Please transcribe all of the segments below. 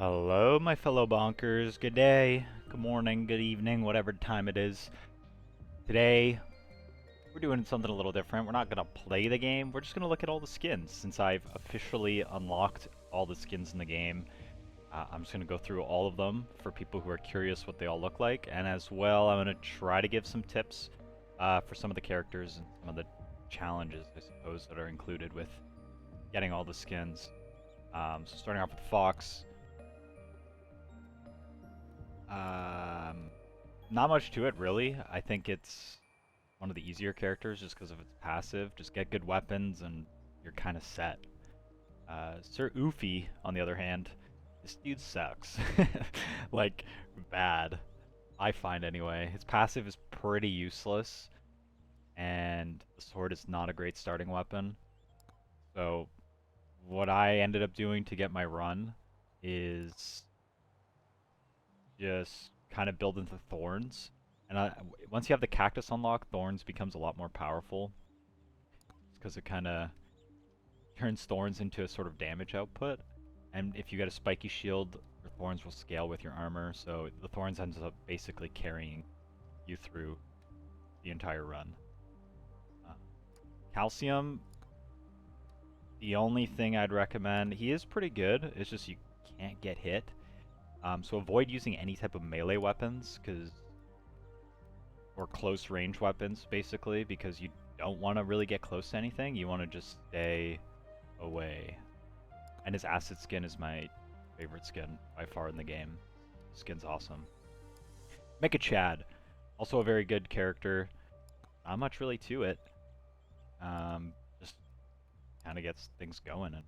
Hello, my fellow bonkers. Good day, good morning, good evening, whatever time it is. Today, we're doing something a little different. We're not going to play the game, we're just going to look at all the skins. Since I've officially unlocked all the skins in the game, I'm just going to go through all of them for people who are curious what they all look like. And as well, I'm going to try to give some tips for some of the characters and some of the challenges, I suppose, that are included with getting all the skins. So starting off with Fox. Um, Not much to it, really. I think it's one of the easier characters just because of its passive. Just get good weapons and you're kind of set. Sir Oofy, on the other hand, this dude sucks. Like, bad. I find anyway. His passive is pretty useless, and the sword is not a great starting weapon. So, what I ended up doing to get my run is just kind of build into Thorns. And once you have the Cactus unlocked, Thorns becomes a lot more powerful. Because it kind of turns Thorns into a sort of damage output. And if you get a spiky shield, your Thorns will scale with your armor. So the Thorns ends up basically carrying you through the entire run. Uh, Calcium, the only thing I'd recommend, he is pretty good. It's just you can't get hit. So avoid using any type of melee weapons, or close range weapons, basically, because you don't want to really get close to anything. You want to just stay away. And his acid skin is my favorite skin by far in the game. Skin's awesome. Mecha Chad, also a very good character. Not much really to it. Just kind of gets things going and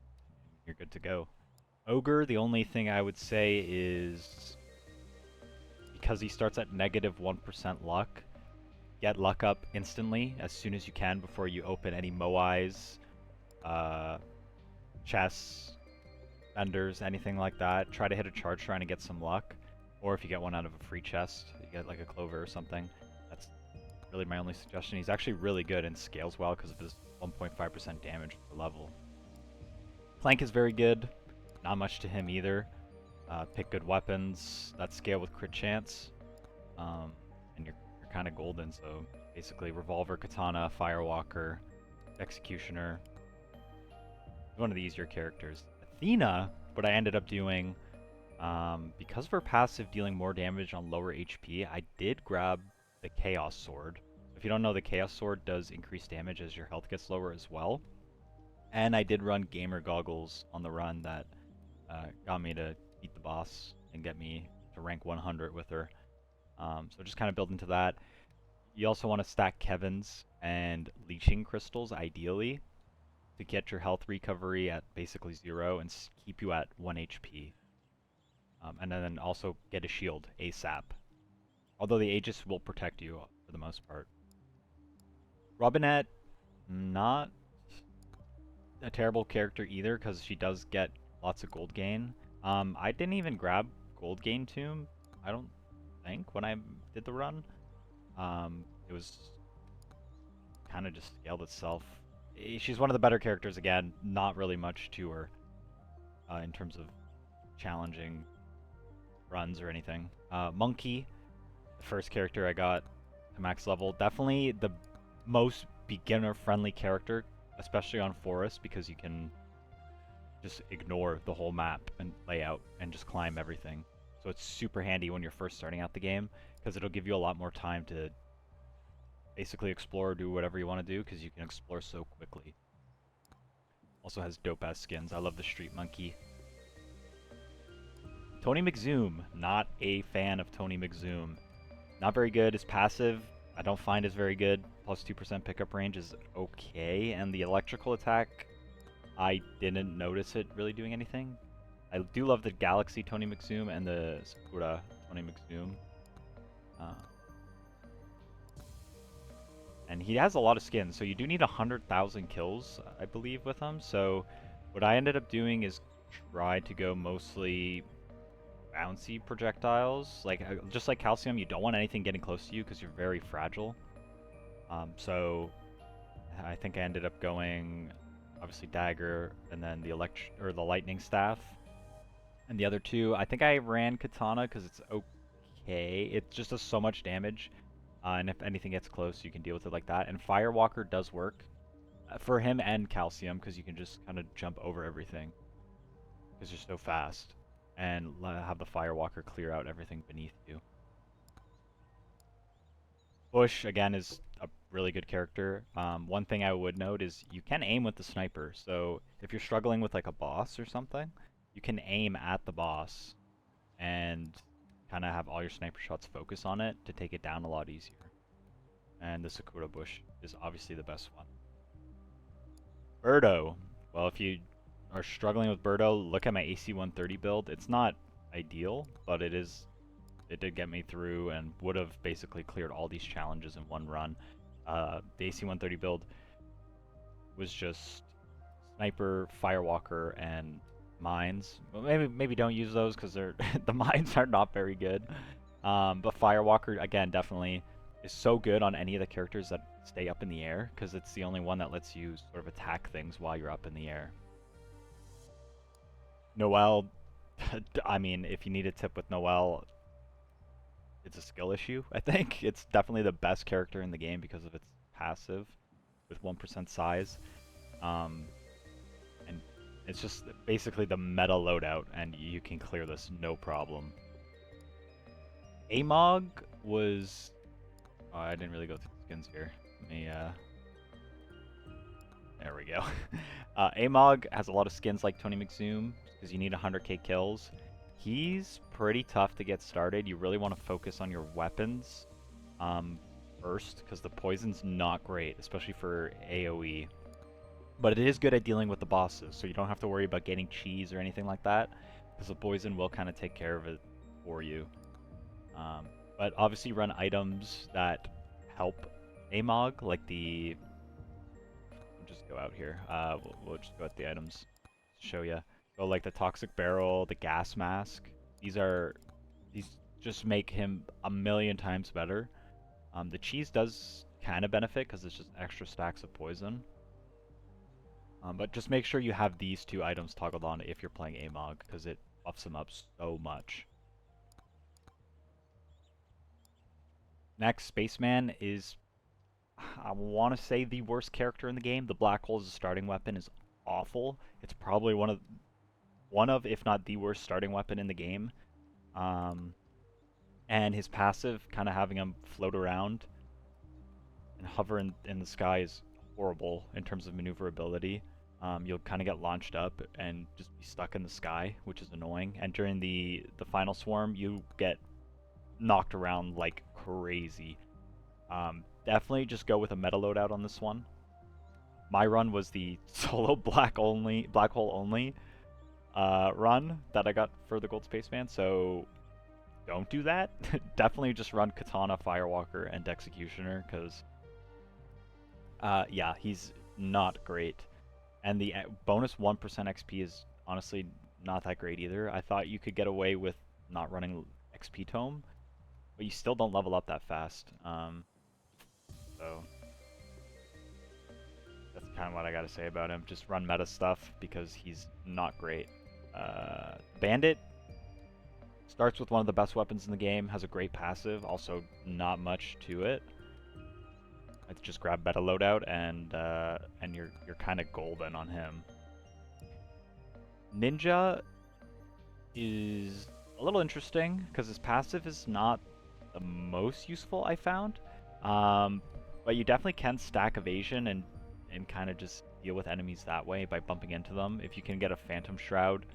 you're good to go. Ogre, the only thing I would say is because he starts at negative 1% luck, get luck up instantly as soon as you can before you open any Moais, chests, vendors, anything like that. Try to hit a charge shrine and get some luck. Or if you get one out of a free chest, you get like a clover or something. That's really my only suggestion. He's actually really good and scales well because of his 1.5% damage per level. Clank is very good. Not much to him either. Pick good weapons that scale with crit chance. And you're kind of golden, so basically Revolver, Katana, Firewalker, Executioner. One of the easier characters. Athena, what I ended up doing, because of her passive dealing more damage on lower HP, I did grab the Chaos Sword. If you don't know, the Chaos Sword does increase damage as your health gets lower as well. And I did run Gamer Goggles on the run that got me to beat the boss and get me to rank 100 with her. So just kind of build into that. You also want to stack Kevin's and Leeching Crystals, ideally, to get your health recovery at basically 0 and keep you at 1 HP. And then also get a shield ASAP. Although the Aegis will protect you for the most part. Robinette, not a terrible character either, because she does get lots of gold gain. I didn't even grab gold gain tomb, I don't think, when I did the run. It was kind of just scaled itself. She's one of the better characters again, not really much to her in terms of challenging runs or anything. Monkey, the first character I got to max level, definitely the most beginner-friendly character, especially on Forest, because you can just ignore the whole map and layout and just climb everything. So it's super handy when you're first starting out the game, because it'll give you a lot more time to basically explore or do whatever you want to do, because you can explore so quickly. Also has dope-ass skins. I love the Street Monkey. Tony McZoom. Not a fan of Tony McZoom. Not very good. His passive, I don't find is very good. Plus 2% pickup range is okay. And the electrical attack, I didn't notice it really doing anything. I do love the Galaxy Tony McZoom and the Sakura Tony McZoom. And he has a lot of skins, so you do need 100,000 kills, I believe, with him. So what I ended up doing is try to go mostly bouncy projectiles. Like just like Calcium, you don't want anything getting close to you because you're very fragile. So I think I ended up going obviously dagger and then the lightning staff. And the other two, I think I ran Katana because it's okay. It just does so much damage. And if anything gets close, you can deal with it like that. And Firewalker does work for him and Calcium because you can just kind of jump over everything because you're so fast. And have the Firewalker clear out everything beneath you. Bush, again, is a really good character. One thing I would note is you can aim with the sniper. So if you're struggling with like a boss or something, you can aim at the boss and kind of have all your sniper shots focus on it to take it down a lot easier. And the Sakura Bush is obviously the best one. Birdo. Well, if you are struggling with Birdo, look at my AC 130 build. It's not ideal, but it did get me through and would have basically cleared all these challenges in one run. The AC 130 build was just sniper, firewalker, and mines. Well, maybe don't use those because they're the mines are not very good. But firewalker again definitely is so good on any of the characters that stay up in the air because it's the only one that lets you sort of attack things while you're up in the air. Noelle, I mean, if you need a tip with Noelle, it's a skill issue, I think. It's definitely the best character in the game because of its passive with 1% size. Um, and it's just basically the meta loadout, and you can clear this no problem. Amog was... Oh, I didn't really go through the skins here. Let me, There we go. Amog has a lot of skins like Tony McZoom, because you need 100k kills. He's pretty tough to get started. You really want to focus on your weapons first, because the poison's not great, especially for AoE. But it is good at dealing with the bosses, so you don't have to worry about getting cheese or anything like that, because the poison will kind of take care of it for you. But obviously run items that help Amog, like the... We'll just go out here. We'll just go at the items to show you. Go like the Toxic Barrel, the Gas Mask. These just make him a million times better. The cheese does kind of benefit because it's just extra stacks of poison. But just make sure you have these two items toggled on if you're playing Amog, because it buffs him up so much. Next, Spaceman is, I want to say, the worst character in the game. The Black Hole as a starting weapon is awful. It's probably one of, if not the worst starting weapon in the game. And his passive, kind of having him float around and hover in the sky, is horrible in terms of maneuverability. You'll kind of get launched up and just be stuck in the sky, which is annoying. And during the final swarm, you get knocked around like crazy. Definitely just go with a meta loadout on this one. My run was the solo black hole only run that I got for the Gold Spaceman, so don't do that. Definitely just run Katana, Firewalker, and Executioner, because yeah, he's not great. And the bonus 1% XP is honestly not that great either. I thought you could get away with not running XP Tome, but you still don't level up that fast. So that's kind of what I gotta say about him. Just run meta stuff because he's not great. Bandit starts with one of the best weapons in the game, has a great passive, also not much to it. Let's just grab meta loadout and you're kind of golden on him. Ninja is a little interesting because his passive is not the most useful I found. But you definitely can stack evasion and kind of just deal with enemies that way by bumping into them. If you can get a Phantom Shroud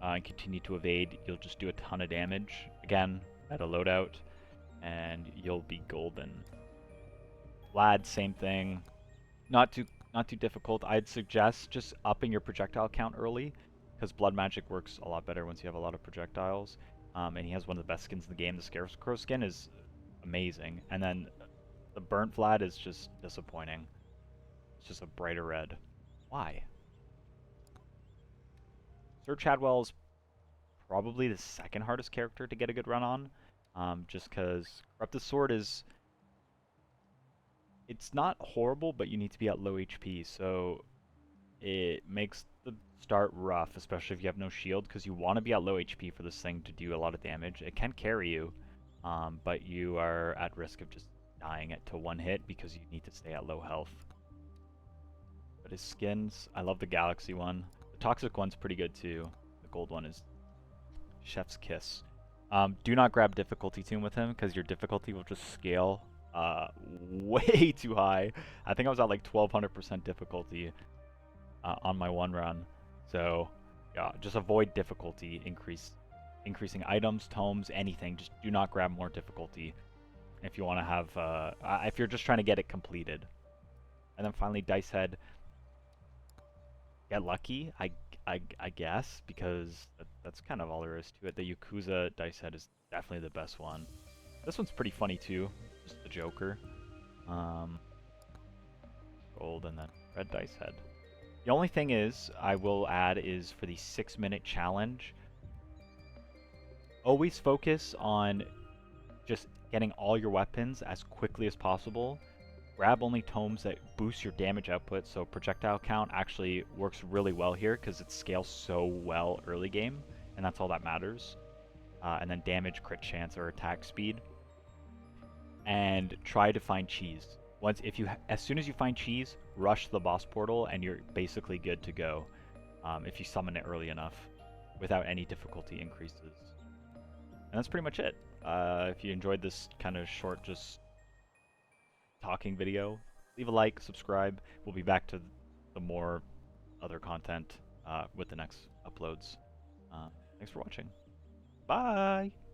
and continue to evade, you'll just do a ton of damage. Again, meta loadout, and you'll be golden. Vlad, same thing. Not too difficult. I'd suggest just upping your projectile count early, because blood magic works a lot better once you have a lot of projectiles. And he has one of the best skins in the game. The Scarecrow skin is amazing, and then the burnt Vlad is just disappointing. It's just a brighter red. Why? Sir Chadwell is probably the second hardest character to get a good run on, just because Corrupted Sword is... It's not horrible, but you need to be at low HP, so it makes the start rough, especially if you have no shield, because you want to be at low HP for this thing to do a lot of damage. It can carry you, but you are at risk of just dying it to one hit because you need to stay at low health. But his skins, I love the Galaxy one. The Toxic one's pretty good too. The gold one is Chef's Kiss. Do not grab difficulty tune with him because your difficulty will just scale way too high. I think I was at like 1200% difficulty on my one run. So yeah, just avoid difficulty increasing items, tomes, anything. Just do not grab more difficulty if you want to have if you're just trying to get it completed. And then finally, Dicehead. Get lucky, I guess, because that's kind of all there is to it. The Yakuza Dicehead is definitely the best one. This one's pretty funny too, just the Joker. Gold and then red Dicehead. The only thing is, I will add, is for the 6-minute challenge, always focus on just getting all your weapons as quickly as possible. Grab only tomes that boost your damage output, so projectile count actually works really well here because it scales so well early game, and that's all that matters. And then damage, crit chance, or attack speed. And try to find cheese. As soon as you find cheese, rush the boss portal, and you're basically good to go. If you summon it early enough, without any difficulty increases. And that's pretty much it. If you enjoyed this kind of short, just talking video, leave a like, subscribe. We'll be back to the more other content with the next uploads. Thanks for watching. Bye!